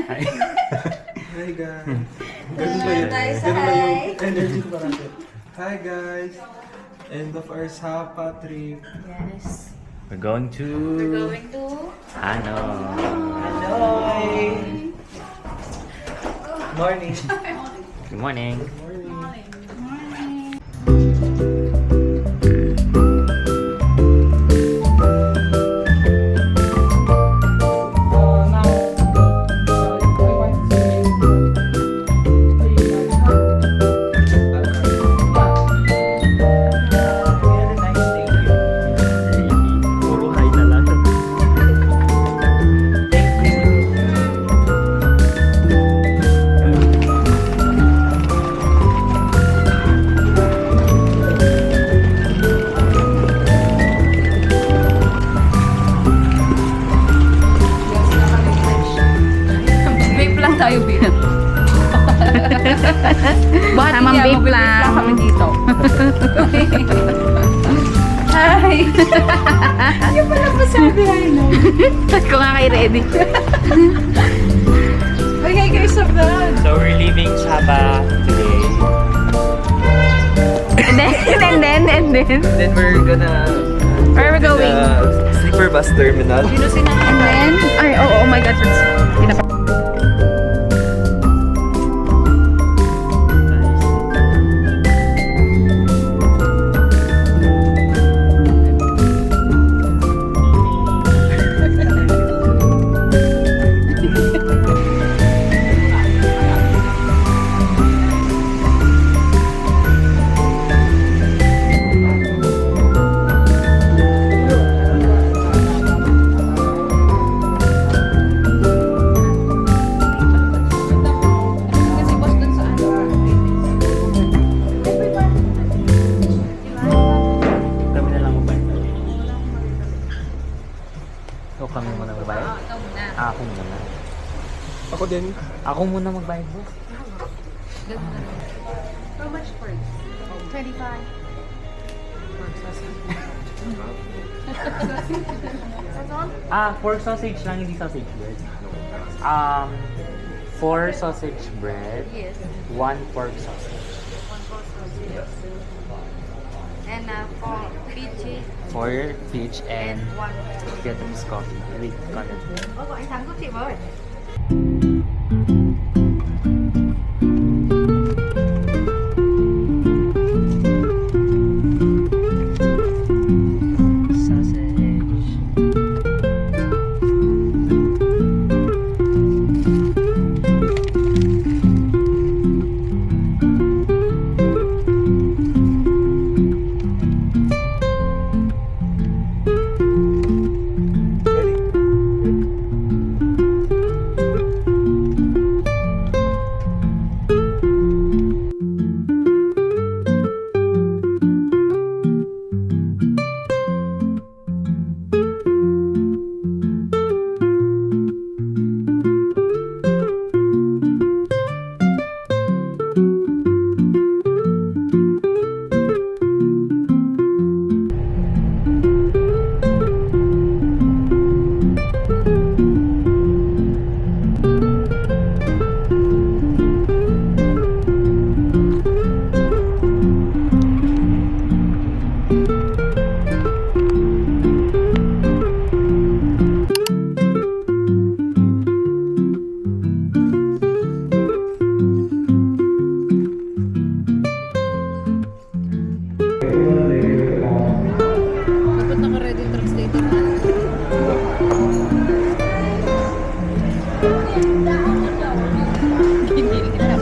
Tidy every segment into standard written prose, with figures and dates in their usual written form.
Hi guys. Ganun ba yun? Ganun ba yung energy ko parang hi guys. End of our Sapa trip. Yes. We're going to Hanoi. Hanoi. Morning. Good morning. Puro hi na lang. Vape lang tayo, Bina. Tamang vape lang. kami dito. Hi! Yung pala pa sabi, hi, no? Kung nga kayo ready. Hi, guys, of that. So we're leaving Sapa today. And then. Then we're gonna Where are we to going? the sleeper bus terminal. And then, oh my God. Kasi boss dun sa ano. Kami na lang magbayad. So kami muna magbayad? Ikaw muna. Ako muna. Ako din. Ako muna magbayad, boss. How much for it? 25. Pork sausage lang, hindi sausage bread. 4 sausage bread, Yes. 1 pork sausage. And for peachy 4 peach and and one. Vietnamese coffee with condensed milk. Gọi anh Thắng giúp chị với. Sausage. Dapat naka-ready yung translator na. Hindi lang.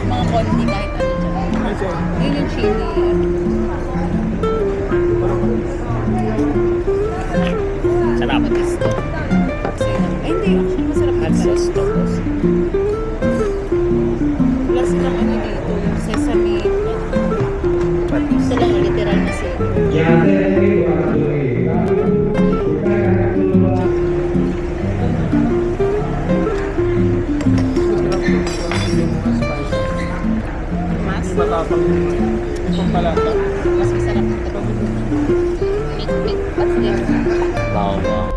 Mga konti kahit ano dyan. Yun yung chili. Sarap. Matisto. Ay, hindi. Actually, masarap Hot sauce to, boss. Wala silang ano dito. Yung sesame. Ito lang literal na sale. Mas? Matapang pampalata. Mas masarap ito. Pink. What's this? Wow, wow.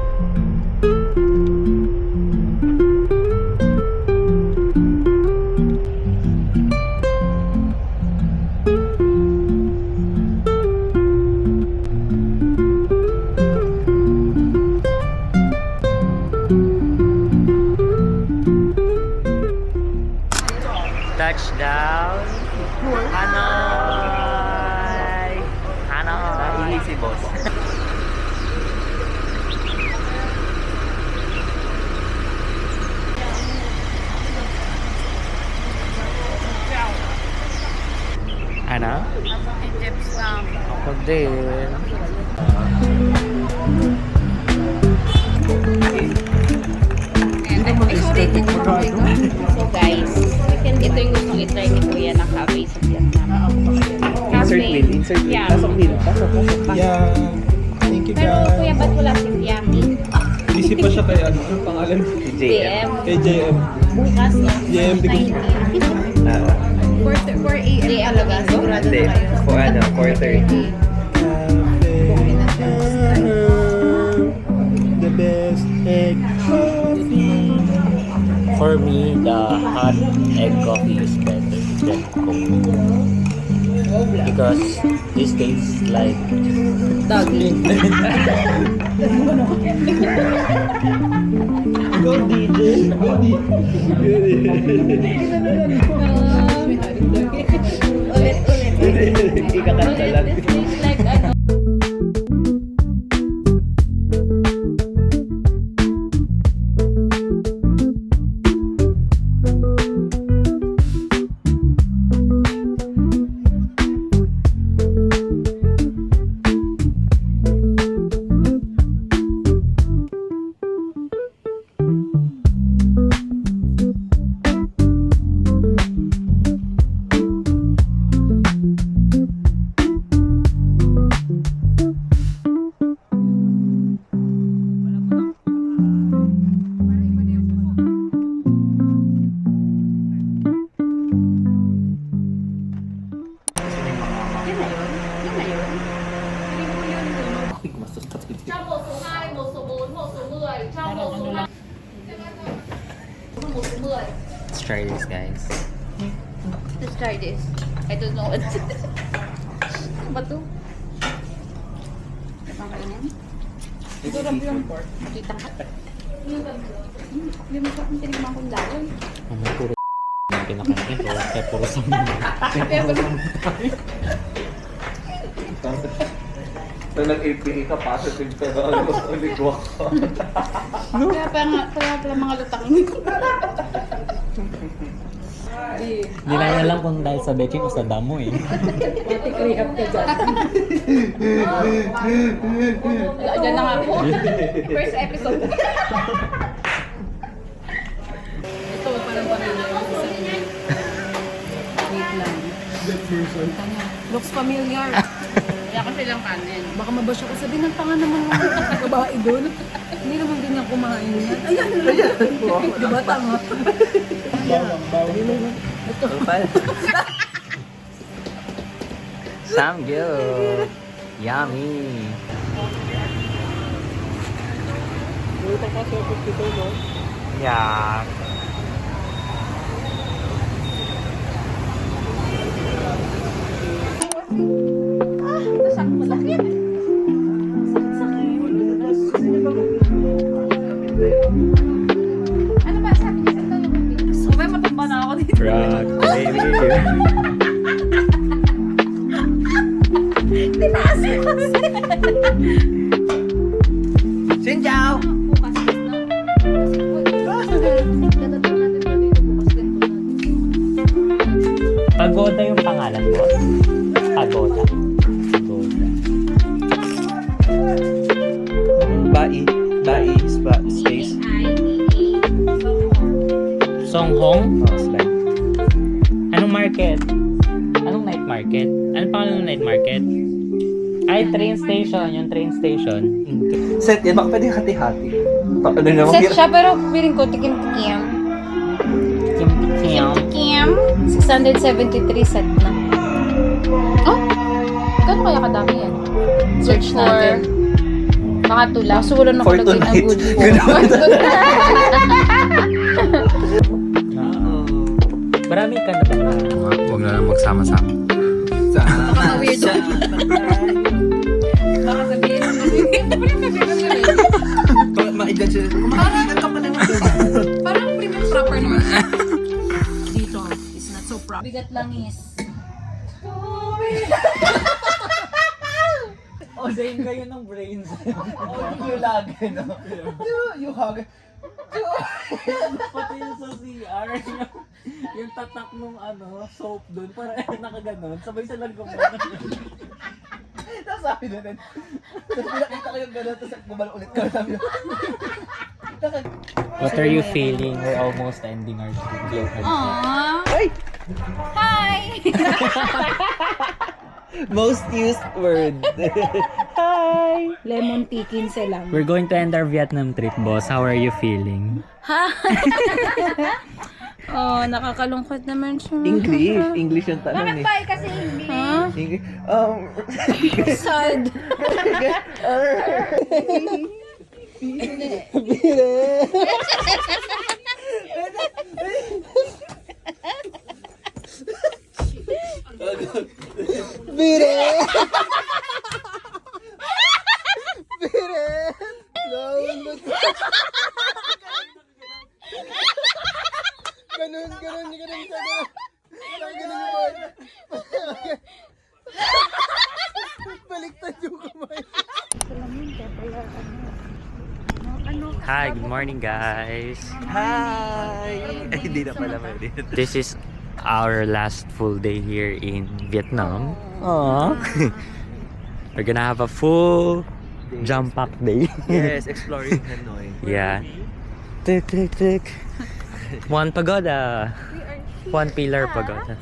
Touchdown. Hanoi. Hanoi. Si boss. Ano? Ako din. So guys, ito yung gustong itry ni Kuya na cafe sa Vietnam. Insert wheel. Yeah. Pasok wheel. Pasok. Yeah. Thank you Pero Kuya, guys. ba't wala si Yami? Busy pa siya kay ano, ang pangalan? DM. Kay JM. Bukas no? JM, di ko- 19. 4 a.m. talaga, sigurado na kayo. 4:30. The best egg coffee. For me, the hot egg coffee is better than cold. Because this tastes like Doggy. Go DJ. Go Ulit. ikakanta lang. It tastes like ano. Let's try this, guys. Let's try this. I don't know what this is. Ano ba to? Ano kainin? Ito lang yung pork. Makita ka. Yung mga kong tinigman kong lawon. Ano, puro yung kinakain. Kaya puro sa So nag-APA ka, positive ka na. Uligwak ka. Kaya pala mga lutang. Hindi na alam kung dahil sa baking o sa damo eh. Rehab ka dyan. Diyan na nga po. First episode. Ito, parang pamilya yung isa niya. Wait lang. Looks familiar. Kaya ko silang kanin. Baka mabasyo ko sabihin ng tanga naman mga babae doon. Hindi naman din niya kumain yan. Ayan! Di ba tanga? Ito. Samgyup! Yummy! Yeah! Ito siyang malaki. Ano ba sabi niya sa ito yung mabili? Sabay matumba na ako dito. Rock, baby! Tinasin ko siya. Sinjaw! Bukas na. Dadataw natin pa dito. Bukas din po natin. Pagoda yung pangalan, boss. Pagoda. Pagoda. Space. Songhong? Oh, slide. Anong market? Anong night market? Anong pangalan ng night market? Ay, train station. Yung train station. Set yan, baka pwede hati-hati. Ano naman? Set siya pero feeling ko tikim-tikim. Kim. Tikim. 673 set na. Oh? Gano'n kaya kadami yan? Search natin. Baka tula. So wala na For kulagay na tonight. good for. Marami ka na ba? Huwag na lang magsama-sama. Baka weirdo. Baka sabihin. Maigad sila. Kumakain ka pala ng Parang premium proper naman. Dito is not so proper. bigat langis. O, same kayo ng brains. You lag, no? You hug. Pati yung sa CR, yung tatak nung soap doon, para nakaganon, sabay sa lang gumana. Tapos sabi na rin, tapos pinakita ko yung gano'n, tapos gumana ulit ka, sabi na. What are you feeling? We're almost ending our video. Aww! Ay! Hi! Most used word. Hi! Lemon tea, 15 lang. We're going to end our Vietnam trip, boss. How are you feeling? Oh, nakakalungkot naman siya. English yung tanong Bakit ba kasi English? Ha? English. Sad. Hi, good morning guys. Hi. Hindi na pala pwede. This is our last full day here in Vietnam. Aww. We're gonna have a full jump pack day. Yes, exploring Hanoi. Yeah. Tick, tick, tick. One pagoda. One pillar pagoda.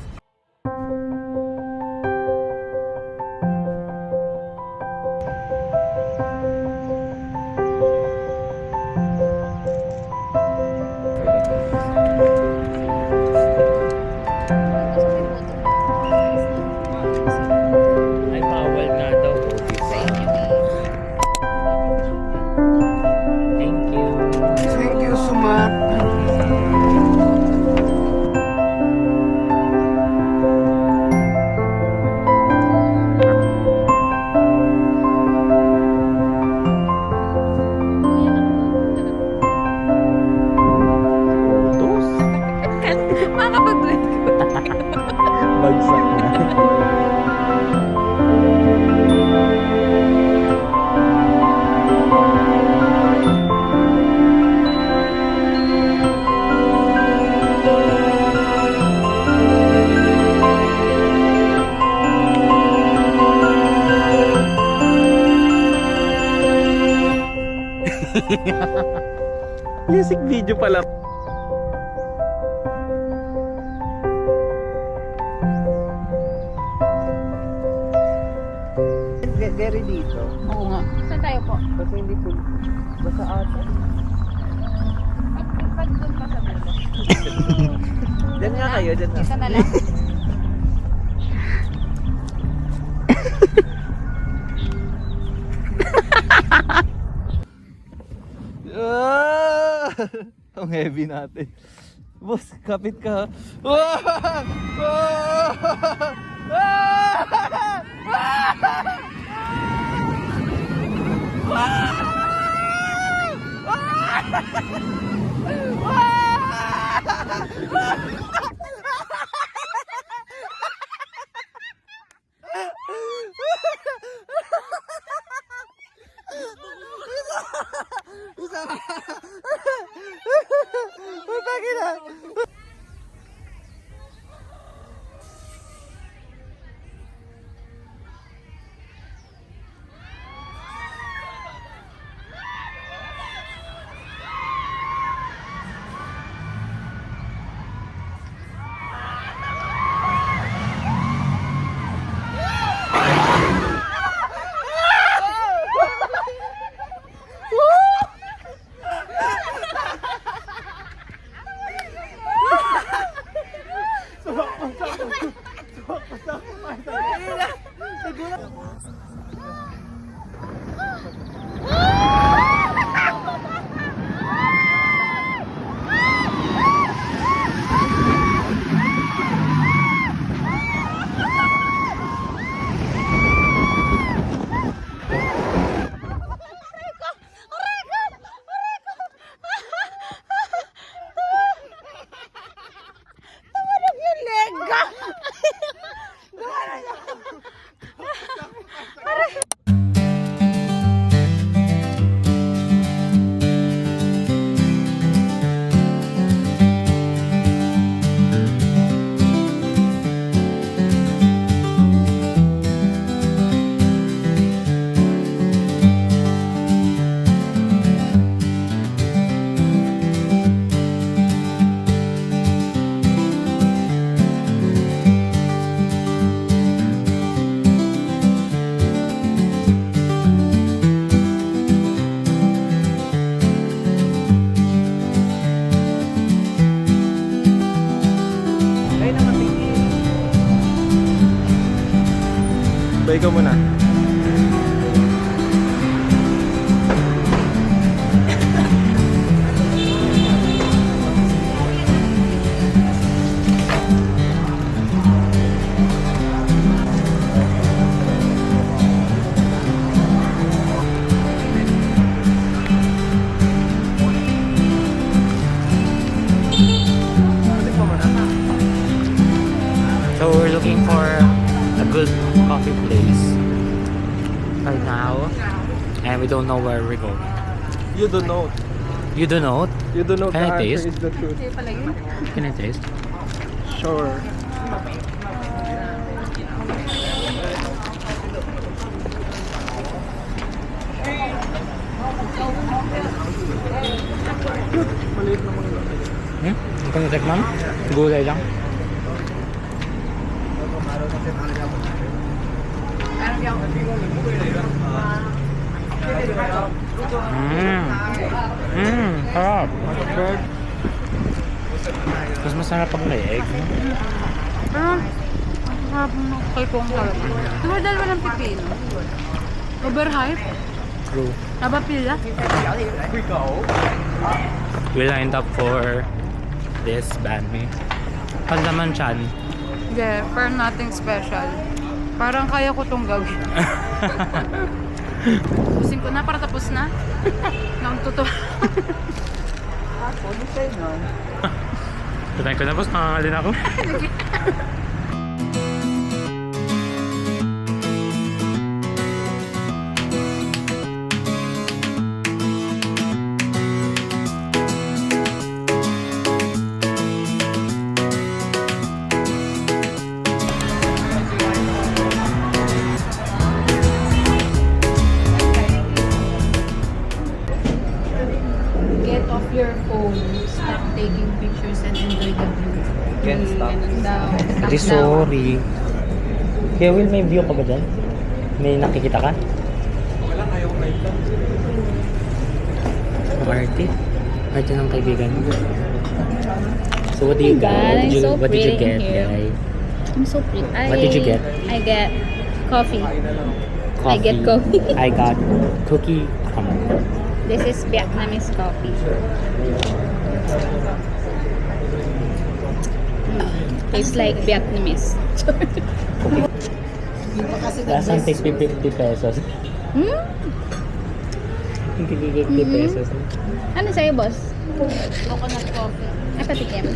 Ay, bawal na daw. Thank you. Thank you so much. Makakapag-break ko. Bagsak na. Music video pala. Gary dito. Oo nga. Saan tayo po? Kasi hindi po. Basta ata. Ba't doon pa sa dulo? Diyan nga kayo, diyan nga. Isa na lang. Ang heavy natin. Boss, kapit ka. Bay ka muna. So we're looking for a good coffee place right now, and we don't know where we're going. You don't know. You don't know? You don't know Can the I answer taste? is the truth. Can I taste? Sure. Hmm? Ikaw natikman? Gulay lang. Sarap. Mas masarap pag may egg, no? Pero, sarap mo kay kong sarap. Siguro dalawa ng pipino. Overhype. True. Taba pila. We lined up for this banh mi. Panlaman chan. Hindi, pero nothing special. Parang kaya ko tong gawin. Tapusin ko na para tapos na. Nang totoo. Patay ko na boss, nangangalin ako. Get off your phone. Stop taking pictures and enjoy the view. Can't stop. Ganun daw. Stop Di daw. sorry. Kaya Will, may view ka ba dyan? May nakikita ka? Wala kayo kung may plan. Marty? Marty ng kaibigan mo. So what do you Oh my got? God, I'm so What did you pretty get, here. guy? I'm so pretty. What did you get? I get coffee. Coffee. I get coffee. I got cookie crumble. This is Vietnamese coffee. Tastes like Vietnamese. Lasang take 50 pesos. Hmm? 50 pesos. Ano sa'yo, boss? Coconut coffee. Ay, patikim.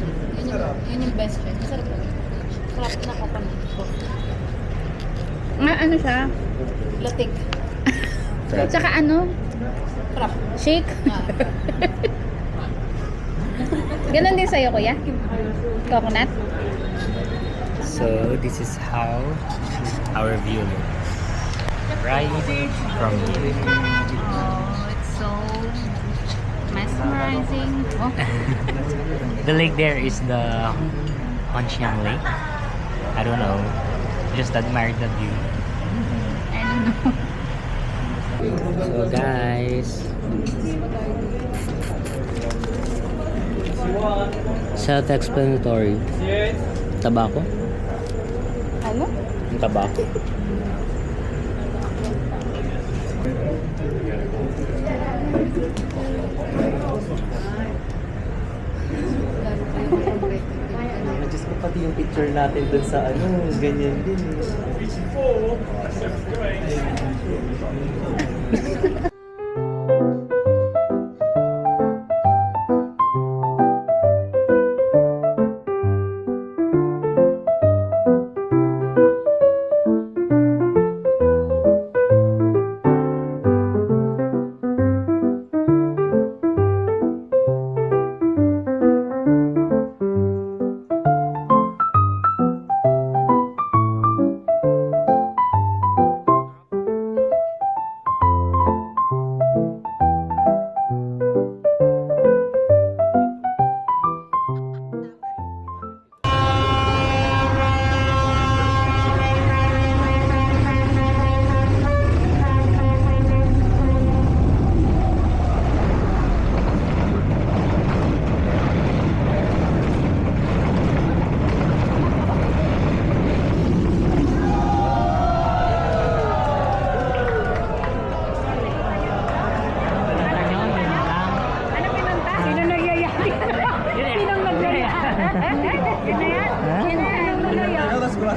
Yun yung best friend. Masarap po. Crap na coconut coffee. Ano siya? Latik. Tsaka ano? Crap. Shake? Ganon din sa'yo, kuya? Coconut? So this is how our view looks. Right from here. Oh, it's so mesmerizing. Oh. The lake there is the Honchiang Lake. I don't know. Just admire the view. I don't know. So guys, self-explanatory. Tabako? Ano? Yung tabako. Diyos ko, pati yung picture natin dun sa ano, ganyan din.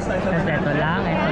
Tapos ito lang, ito